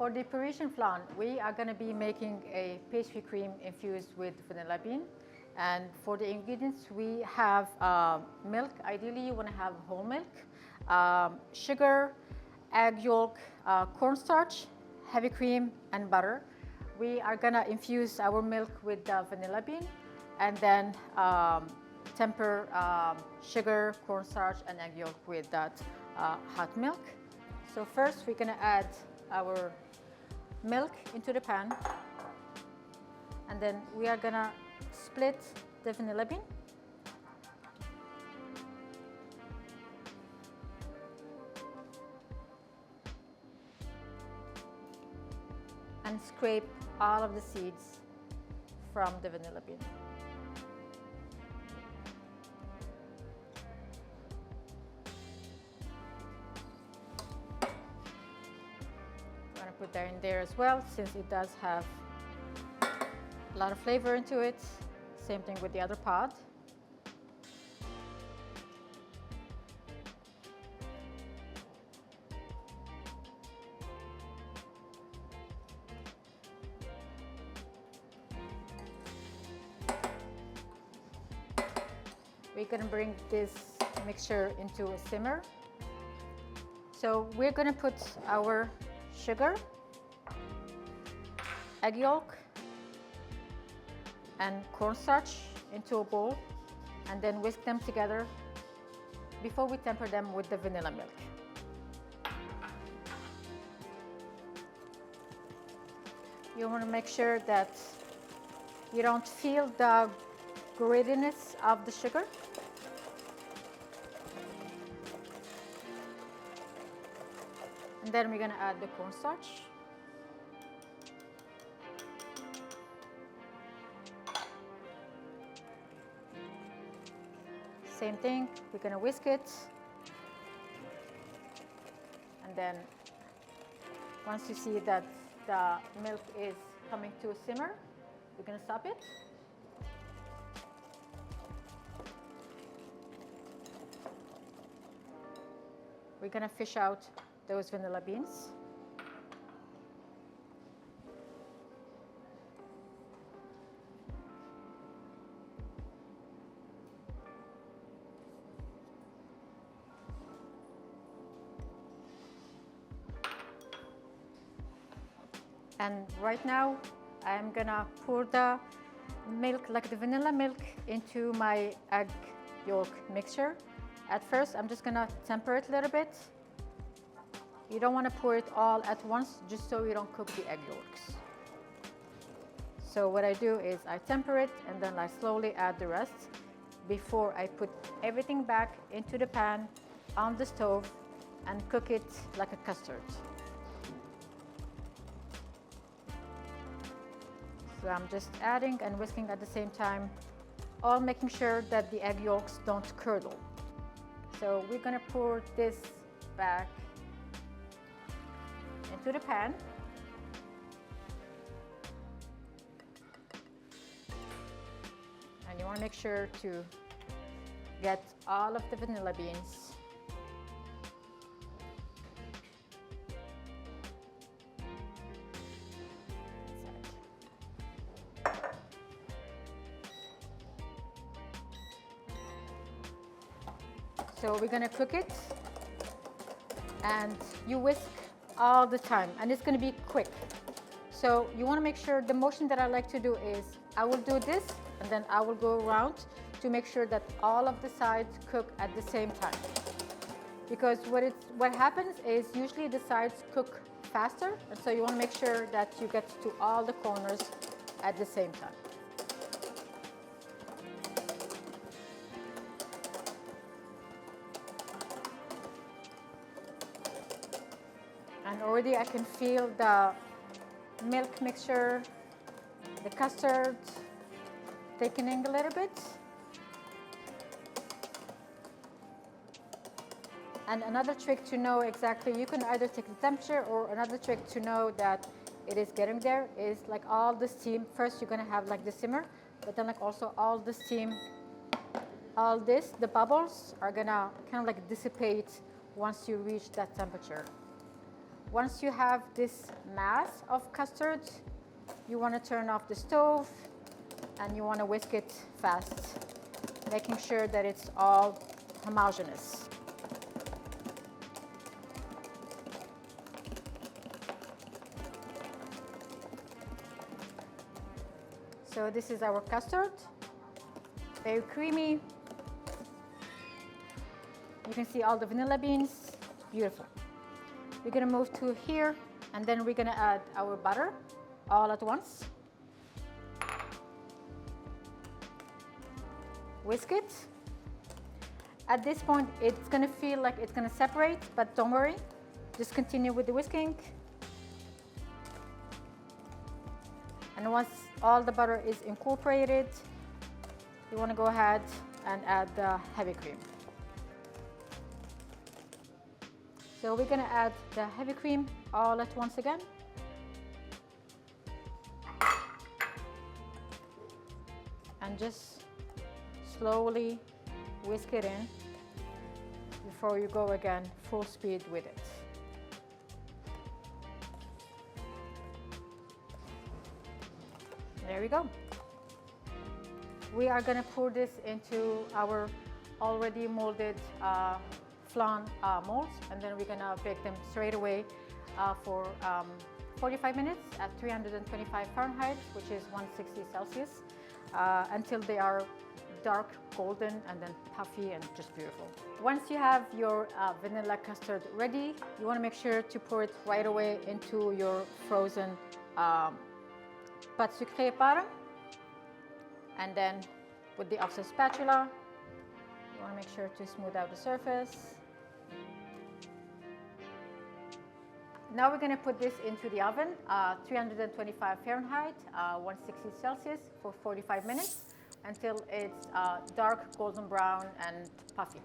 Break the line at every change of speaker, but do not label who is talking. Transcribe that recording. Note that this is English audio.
For the Parisian flan, we are going to be making a pastry cream infused with vanilla bean. And for the ingredients, we have milk. Ideally, you want to have whole milk, sugar, egg yolk, cornstarch, heavy cream, and butter. We are going to infuse our milk with vanilla bean and then temper sugar, cornstarch, and egg yolk with that hot milk. So first, we're going to add our milk into the pan, and then we are going to split the vanilla bean. And scrape all of the seeds from the vanilla bean. I'm going to put that in there as well, since it does have a lot of flavor into it. Same thing with the other pod. We're going to bring this mixture into a simmer. So we're going to put our sugar, egg yolk, and cornstarch into a bowl, and then whisk them together before we temper them with the vanilla milk. You want to make sure that you don't feel the grittiness of the sugar. And then we're going to add the cornstarch. Same thing, we're going to whisk it. And then once you see that the milk is coming to a simmer, we're going to stop it. We're going to fish out those vanilla beans. And right now, I'm gonna pour the milk, like the vanilla milk, into my egg yolk mixture. At first, I'm just gonna temper it a little bit. You don't wanna pour it all at once, just so you don't cook the egg yolks. So what I do is I temper it, and then I slowly add the rest before I put everything back into the pan on the stove and cook it like a custard. So I'm just adding and whisking at the same time, all making sure that the egg yolks don't curdle. So we're gonna pour this back into the pan. And you wanna make sure to get all of the vanilla beans. So we're gonna cook it, and you whisk all the time, and it's gonna be quick. So you wanna make sure, the motion that I like to do is, I will do this, and then I will go around to make sure that all of the sides cook at the same time. Because what happens is usually the sides cook faster, and so you wanna make sure that you get to all the corners at the same time. And already I can feel the milk mixture, the custard thickening a little bit. And another trick to know exactly, you can either take the temperature, or another trick to know that it is getting there is like all the steam. First you're gonna have like the simmer, but then like also all the steam, all this, the bubbles are gonna kind of like dissipate once you reach that temperature. Once you have this mass of custard, you want to turn off the stove and you want to whisk it fast, making sure that it's all homogeneous. So this is our custard, very creamy. You can see all the vanilla beans, beautiful. We're gonna move to here, and then we're gonna add our butter all at once. Whisk it. At this point, it's gonna feel like it's gonna separate, but don't worry. Just continue with the whisking. And once all the butter is incorporated, you wanna go ahead and add the heavy cream. So we're gonna add the heavy cream all at once again. And just slowly whisk it in before you go again full speed with it. There we go. We are gonna pour this into our already molded flan molds, and then we're gonna bake them straight away for 45 minutes at 325 Fahrenheit, which is 160 Celsius, until they are dark golden and then puffy and just beautiful. Once you have your vanilla custard ready, you wanna make sure to pour it right away into your frozen pâte sucrée épargne. And then with the offset spatula, you wanna make sure to smooth out the surface. Now we're gonna put this into the oven, 325 Fahrenheit, 160 Celsius for 45 minutes until it's dark golden brown and puffy.